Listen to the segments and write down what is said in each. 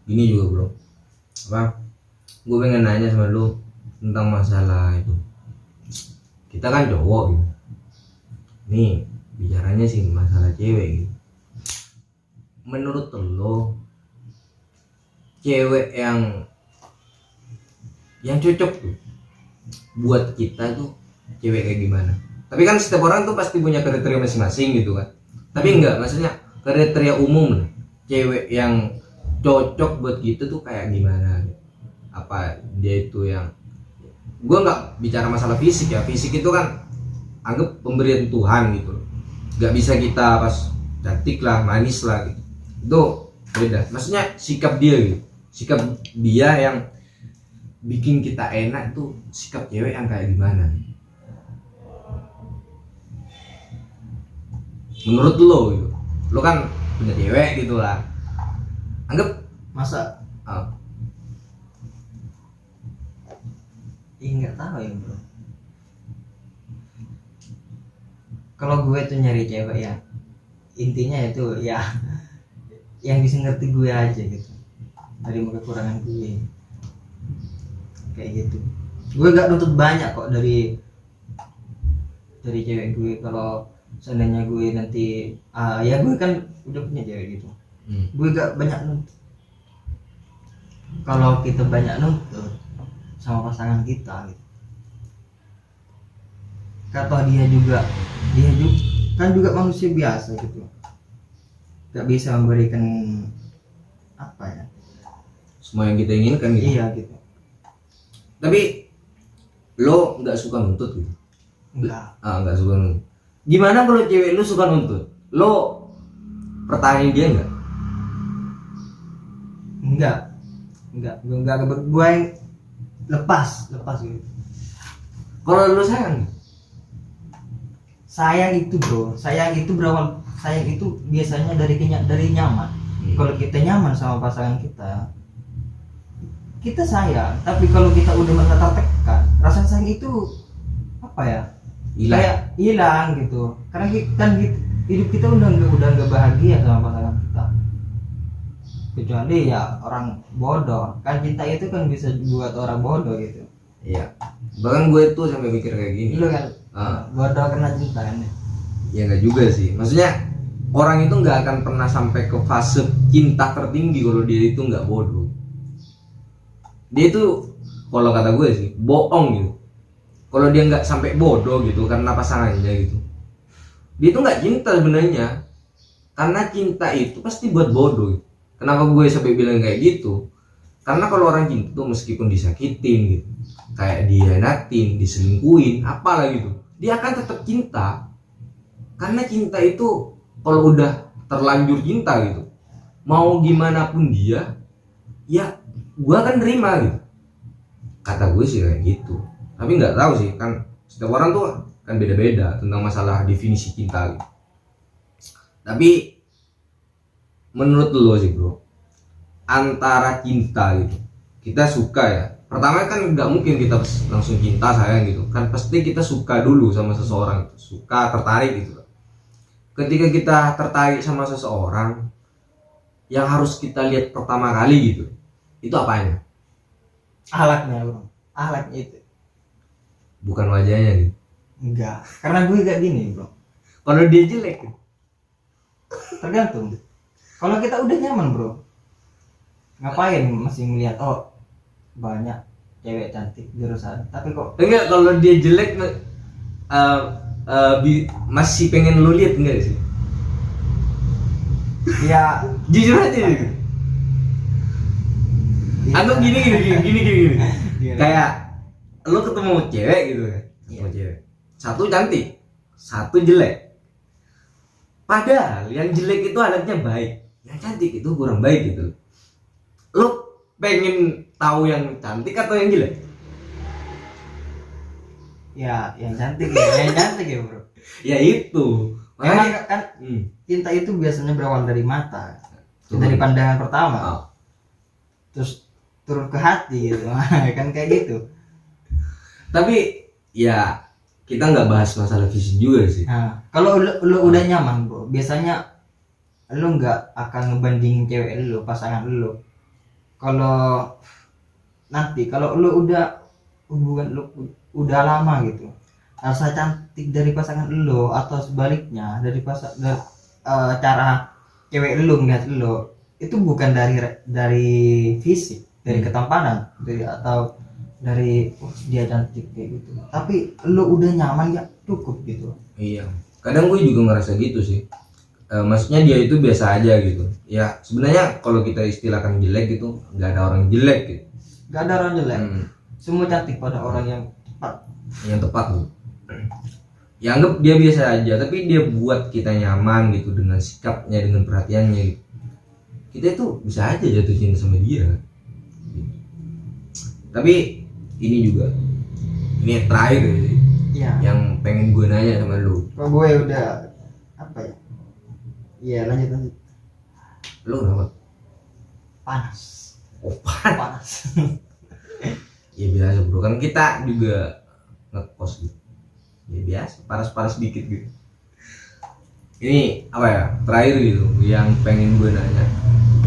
Gini juga bro, apa? Gue pengen nanya sama lu tentang masalah itu. Kita kan cowok gitu. Nih bicaranya sih masalah cewek gitu. Menurut lo cewek yang cocok tuh buat kita tuh cewek kayak gimana? Tapi kan setiap orang tuh pasti punya kriteria masing-masing gitu kan. Tapi enggak, maksudnya kriteria umum lah. Cewek yang cocok buat kita tuh kayak gimana gitu. Apa dia itu yang, gue nggak bicara masalah fisik ya, fisik itu kan anggap pemberian Tuhan gitu, nggak bisa kita pas cantik lah, manis lah gitu, itu beda. Maksudnya sikap dia gitu, sikap dia yang bikin kita enak tuh, sikap cewek yang kayak gimana menurut lo gitu. Lo kan punya cewek gitu lah, anggap Masa uh, nggak tahu ya bro. Kalau gue tuh nyari cewek ya intinya itu ya yang bisa ngerti gue aja gitu, dari kekurangan gue kayak gitu. Gue gak nuntut banyak kok dari cewek gue. Kalau seandainya gue nanti ya gue kan udah punya cewek gitu, gue gak banyak nuntut. Kalau kita banyak nuntut sama pasangan kita gitu, kata dia juga kan juga manusia biasa gitu, gak bisa memberikan apa ya, semua yang kita inginkan gitu. iya gitu. Tapi lo nggak suka nuntut gitu? Enggak. Nggak suka nuntut. Gimana kalau cewek lo suka nuntut? Lo pertahanin dia nggak? Enggak, gue yang lepas gitu. Kalau lo sayang? Sayang itu berawal, sayang itu biasanya dari nyaman. Kalau kita nyaman sama pasangan kita sayang. Tapi kalau kita udah merasa tertekan, rasa sayang itu apa ya, kayak hilang gitu. Karena kan hidup kita udah nggak bahagia sama pasangan kita, kecuali ya orang bodoh. Kan cinta itu kan bisa buat orang bodoh gitu. Iya. Bahkan gue tuh sampai mikir kayak gini. Lu kan bodoh karena cinta kan? Ya nggak juga sih. Maksudnya orang itu nggak akan pernah sampai ke fase cinta tertinggi kalau dia itu nggak bodoh. Dia itu kalau kata gue sih bohong gitu. Kalau dia nggak sampai bodoh gitu karena pasangannya gitu, dia itu nggak cinta sebenarnya. Karena cinta itu pasti buat bodoh gitu. Kenapa gue sampai bilang kayak gitu? Karena kalau orang cinta tuh meskipun disakitin gitu, kayak dihianatin, diselingkuhin, apalah gitu, dia akan tetap cinta. Karena cinta itu kalau udah terlanjur cinta gitu, mau gimana pun dia, ya gua akan nerima gitu. Kata gue sih kayak gitu. Tapi nggak tahu sih, kan setiap orang tuh kan beda-beda tentang masalah definisi cinta gitu. Tapi menurut lo sih bro, antara cinta gitu, kita suka ya, pertama kan nggak mungkin kita langsung cinta sayang gitu kan, pasti kita suka dulu sama seseorang, suka tertarik gitu. Ketika kita tertarik sama seseorang, yang harus kita lihat pertama kali gitu, itu apanya? Ahlaknya bro, ahlaknya itu. Bukan wajahnya gitu. Enggak, karena gue gak gini bro. Kalau dia jelek Tergantung. Kalau kita udah nyaman bro, ngapain masih melihat banyak cewek cantik jurusan, tapi kok enggak, kalau dia jelek masih pengen lu lihat enggak sih? ya Jujur aja gitu. Anggap gini. Kayak lu ketemu cewek gitu kan. Ketemu cewek. Satu cantik, satu jelek. Padahal yang jelek itu alatnya baik, yang cantik itu kurang baik gitu. Lu pengen tahu yang cantik atau yang jelek? ya yang cantik ya bro. Ya itu. Memang kan cinta itu biasanya berawal dari mata, dari pandangan pertama, terus turun ke hati gitu. Kan kayak gitu. Tapi ya kita nggak bahas masalah fisik juga sih. Nah, kalau lu udah nyaman bro, biasanya lu nggak akan ngebandingin cewek lu, pasangan lu kalau nanti kalau lu udah hubungan lu udah lama gitu, rasa cantik dari pasangan lu atau sebaliknya cara cewek lu ngeliat lu itu bukan dari fisik, dari ketampanan, atau dari dia cantik kayak gitu, tapi lu udah nyaman ya cukup gitu. Iya, kadang gue juga ngerasa gitu sih. Maksudnya dia itu biasa aja gitu ya. Sebenarnya kalau kita istilahkan jelek gitu, nggak ada orang jelek gitu. Gak ada orang jelek, semua cantik pada orang yang tepat. Yang tepat tuh ya, anggap dia biasa aja tapi dia buat kita nyaman gitu dengan sikapnya, dengan perhatiannya gitu. Kita itu bisa aja jatuh cinta sama dia. Tapi ini juga, ini terakhir sih Iya. yang pengen gue nanya sama lu. Kalau gue udah apa ya? Iya, lanjut. Lu kenapa? Panas. Oh, Panas. ya biasa bro, kan kita juga ngekos gitu ya, biasa panas-panas dikit gitu. Ini apa ya, terakhir gitu yang pengen gue nanya.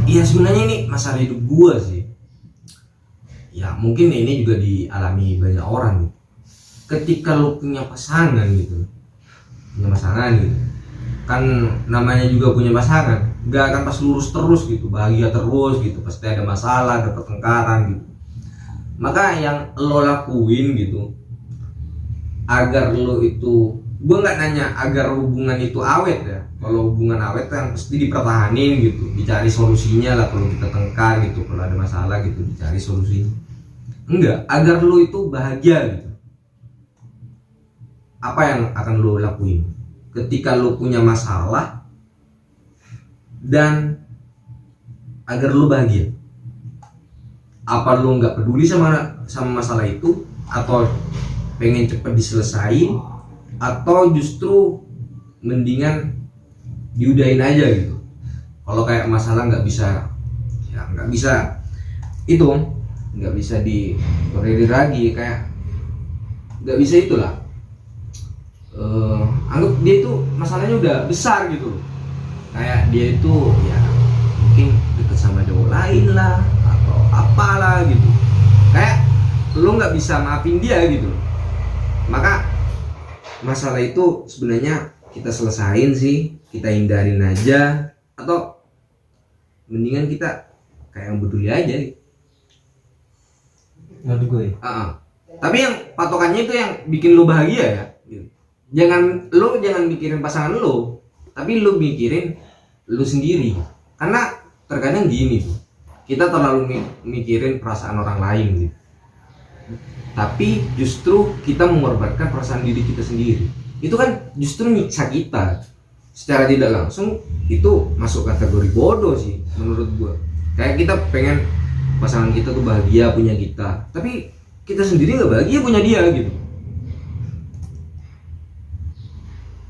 Iya sebenarnya ini masalah hidup gue sih ya, mungkin ini juga dialami banyak orang gitu. Ketika lo punya pasangan gitu, kan namanya juga punya pasangan, gak akan pas lurus terus gitu, bahagia terus gitu, pasti ada masalah, ada pertengkaran gitu. Maka yang lo lakuin gitu agar lo itu, gue nggak nanya agar hubungan itu awet ya, kalau hubungan awet kan pasti dipertahanin gitu, dicari solusinya lah kalau kita tengkar gitu, kalau ada masalah gitu dicari solusinya. Enggak, agar lo itu bahagia gitu. Apa yang akan lo lakuin ketika lo punya masalah dan agar lo bahagia? Apa lo nggak peduli sama masalah itu, atau pengen cepet diselesain, atau justru mendingan diudahin aja gitu? Kalau kayak masalah nggak bisa itu, nggak bisa ditolerir lagi, kayak nggak bisa itulah, anggap dia itu masalahnya udah besar gitu, kayak dia itu ya mungkin deket sama cowok lain lah atau apalah gitu, kayak lo nggak bisa maafin dia gitu. Maka masalah itu sebenarnya kita selesain sih, kita hindarin aja, atau mendingan kita kayak yang peduli aja gitu. Menurut gue. Tapi yang patokannya itu yang bikin lo bahagia ya. Jangan mikirin pasangan lo, tapi lo mikirin lo sendiri. Karena terkadang gini tuh, kita terlalu mikirin perasaan orang lain gitu, tapi justru kita mengorbankan perasaan diri kita sendiri. Itu kan justru nyiksa kita secara tidak langsung. Itu masuk kategori bodoh sih menurut gua. Kayak kita pengen pasangan kita tuh bahagia punya kita, tapi kita sendiri nggak bahagia punya dia gitu.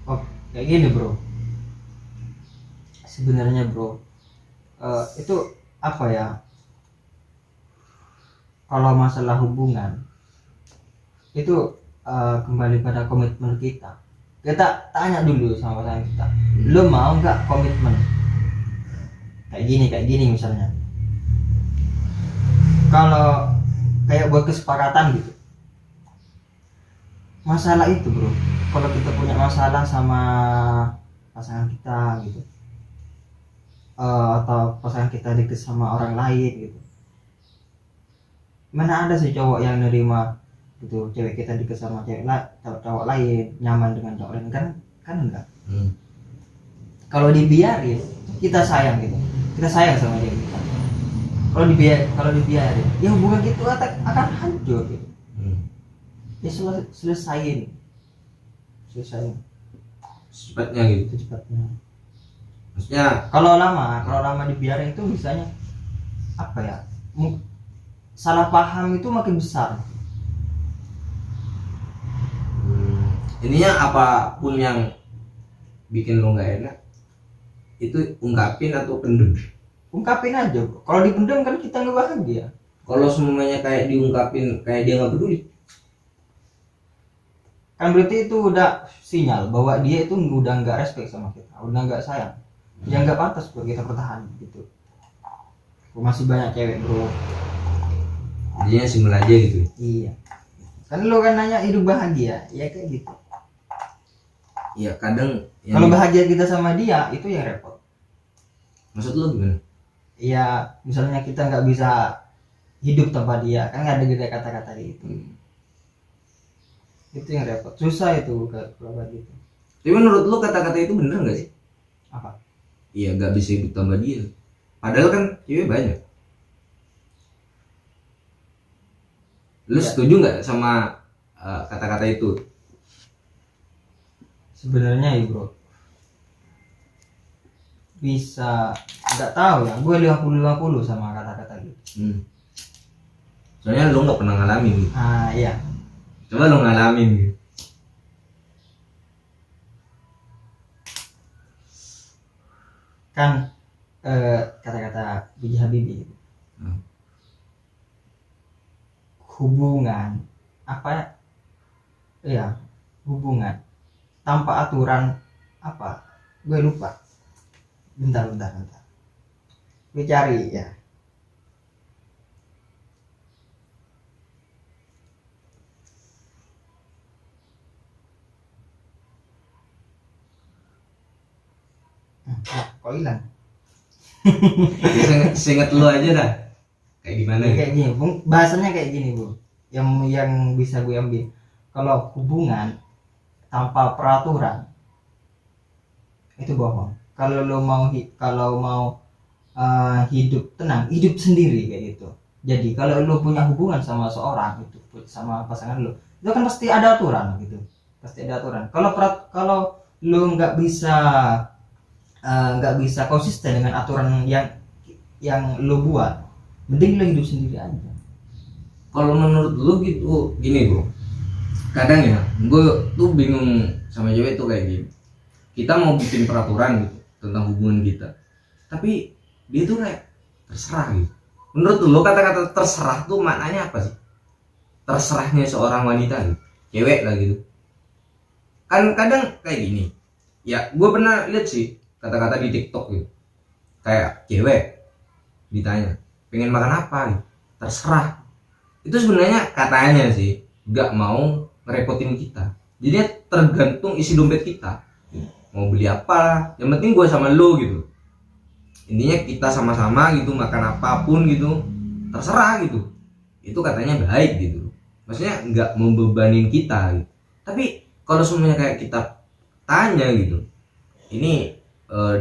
Oh, kayak gini bro. Sebenarnya bro, itu apa ya? Kalau masalah hubungan itu kembali pada komitmen kita. Kita tanya dulu sama pasangan kita, lo mau nggak komitmen kayak gini misalnya. Kalau kayak buat kesepakatan gitu, masalah itu bro, kalau kita punya masalah sama pasangan kita gitu, atau pasangan kita deket sama orang lain gitu, mana ada sih cowok yang nerima gitu cewek kita deket sama cowok lain, nyaman dengan cowok lain, kan enggak. Kalau dibiarin, kita sayang gitu, kita sayang sama dia kita. Kalau dibiarin, ya hubungan itu akan hancur gitu. Ya selesain Cepatnya gitu. secepatnya. Maksudnya Kalau lama dibiarin itu misalnya apa ya, salah paham itu makin besar. ininya apapun yang bikin lo nggak enak itu ungkapin atau pendem? Ungkapin aja. Kalau dipendam kan kita nggak bahagia. Kalau semuanya kayak diungkapin kayak dia nggak peduli, Kan berarti itu udah sinyal bahwa dia itu udah nggak respect sama kita, udah nggak sayang, yang nggak pantas buat kita pertahanan gitu. masih banyak cewek bro. Jadinya simpel aja gitu. Iya, kan lo kan nanya hidup bahagia, ya kayak gitu. Iya kadang Kalau bahagia kita sama dia itu yang repot. maksud lo gimana? Iya, misalnya kita nggak bisa hidup tanpa dia, kan nggak ada gitu kata-kata gitu. Itu yang repot, susah itu kalau kayak gitu. Tapi menurut lo kata-kata itu bener nggak sih? Apa? Iya nggak bisa hidup tanpa dia. Padahal kan cewek banyak. Lu Ya. setuju nggak sama kata-kata itu? Sebenarnya ya bro, bisa nggak tahu ya, gue 50-50 sama kata-kata gitu. Soalnya lo nggak pernah ngalamin gitu. Iya. Coba lo ngalamin gitu. Kan kata-kata B.J. Habibie gitu. Hubungan apa ya, hubungan tanpa aturan apa, gue lupa, bentar gue cari ya. Kok hilang? Ya, seinget lo aja dah. Kayak gimana gitu. Kayak gini, Bung, bahasanya kayak gini bu, yang bisa gue ambil. Kalau hubungan tanpa peraturan itu bohong. Kalau lo mau hidup tenang, hidup sendiri kayak gitu. Jadi kalau lo punya hubungan sama seorang itu, sama pasangan lo, itu kan pasti ada aturan gitu, pasti ada aturan. Kalau lo nggak bisa konsisten dengan aturan yang lo buat, mending lo hidup sendiri aja. Kalau menurut lu gitu gini bro, kadang ya gue tuh bingung sama cewek tuh kayak gini. Kita mau bikin peraturan gitu tentang hubungan kita, tapi dia tuh kayak terserah gitu. Menurut lu kata-kata terserah tuh maknanya apa sih? Terserahnya seorang wanita gitu, cewek lah gitu. Kan kadang kayak gini ya, gue pernah lihat sih kata-kata di TikTok gitu, kayak cewek ditanya pengen makan apa gitu, terserah. Itu sebenarnya katanya sih nggak mau ngerepotin kita, jadinya tergantung isi dompet kita mau beli apa, yang penting gue sama lo gitu. Intinya kita sama-sama gitu, makan apapun gitu terserah gitu. Itu katanya baik gitu, maksudnya nggak membebanin kita gitu. Tapi kalau semuanya kayak kita tanya gitu, ini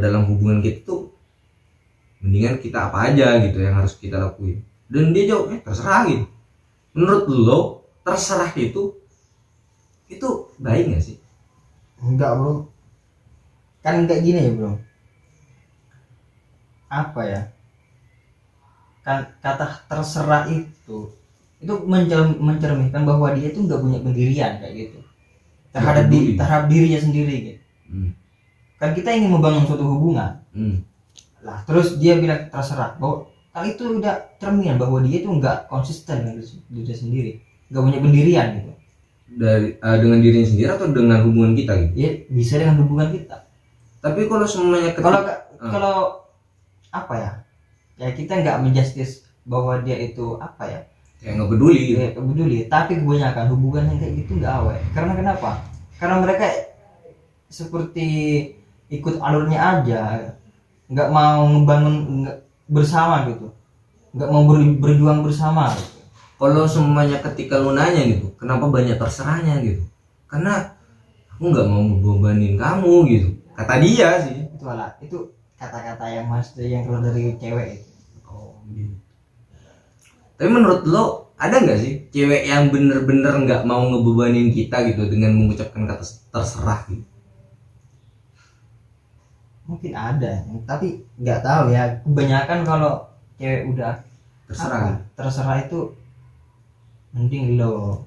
dalam hubungan kita tuh mendingan kita apa aja gitu yang harus kita lakuin, dan dia jawabnya terserah gitu. Menurut lo terserah itu baik nggak sih? Enggak bro, kan kayak gini ya bro, apa ya, kan kata terserah itu mencerminkan bahwa dia itu nggak punya pendirian kayak gitu terhadap dirinya sendiri gitu. Kan kita ingin membangun suatu hubungan lah, terus dia bilang terserah, bahwa hal itu udah cerminan bahwa dia itu nggak konsisten dengan dirinya sendiri, nggak punya pendirian gitu. Dengan dirinya sendiri atau dengan hubungan kita gitu? Ya bisa dengan hubungan kita. Tapi kalau semuanya kalau apa ya kita nggak menjustis bahwa dia itu apa ya, kayak nggak peduli gitu. ya peduli, tapi kebanyakan hubungan yang kayak gitu nggak awet. Karena kenapa? Karena mereka seperti ikut alurnya aja, nggak mau ngebangun bersama gitu, nggak mau berjuang bersama gitu. Kalau semuanya ketika lu nanya gitu, kenapa banyak terserahnya gitu? Karena aku nggak mau membebanin kamu gitu, kata dia sih. Itu kata-kata yang yang keluar dari cewek itu. Oh gitu. Tapi menurut lo ada nggak sih cewek yang bener-bener nggak mau ngebebanin kita gitu dengan mengucapkan kata terserah gitu? Mungkin ada, tapi nggak tahu ya. Kebanyakan kalau cewek udah Terserah. terserah itu mending lo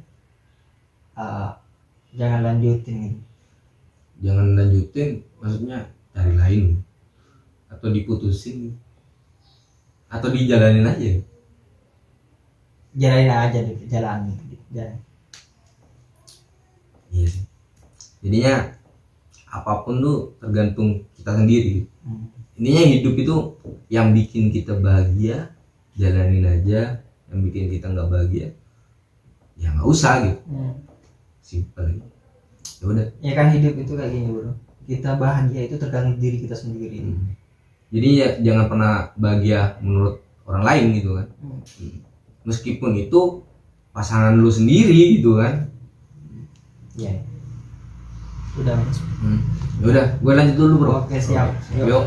jangan lanjutin gitu. Jangan lanjutin, maksudnya cari lain atau diputusin atau dijalanin aja. Jalanin aja gitu, jalan. Iya sih. Jadinya apapun tuh tergantung kita sendiri. Intinya hidup itu yang bikin kita bahagia jalanin aja. Yang bikin kita nggak bahagia ya nggak usah gitu, simpel gitu. Ya udah. Ya kan hidup itu kayak gini bro, kita bahagia itu tergantung diri kita sendiri. Jadi ya jangan pernah bahagia menurut orang lain gitu kan. Meskipun itu pasangan lu sendiri gitu kan. Ya udah. Ya udah, gue lanjut dulu bro. Oke siap. Yuk.